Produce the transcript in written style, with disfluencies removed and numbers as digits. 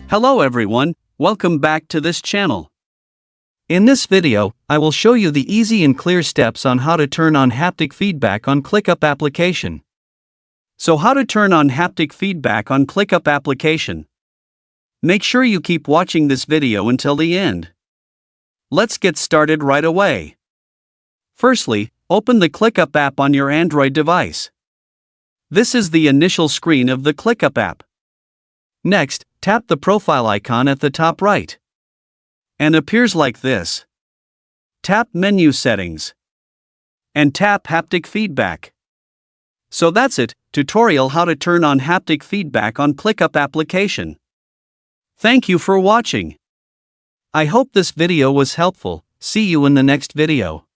Hello everyone, welcome back to this channel. In this video, I will show you the easy and clear steps on how to turn on haptic feedback on ClickUp application. So how to turn on haptic feedback on ClickUp application? Make sure you keep watching this video until the end. Let's get started right away. Firstly, open the ClickUp app on your Android device. This is the initial screen of the ClickUp app. Next, tap the profile icon at the top right. And appears like this. Tap Menu Settings. And tap Haptic Feedback. So that's it, tutorial how to turn on haptic feedback on ClickUp application. Thank you for watching. I hope this video was helpful. See you in the next video.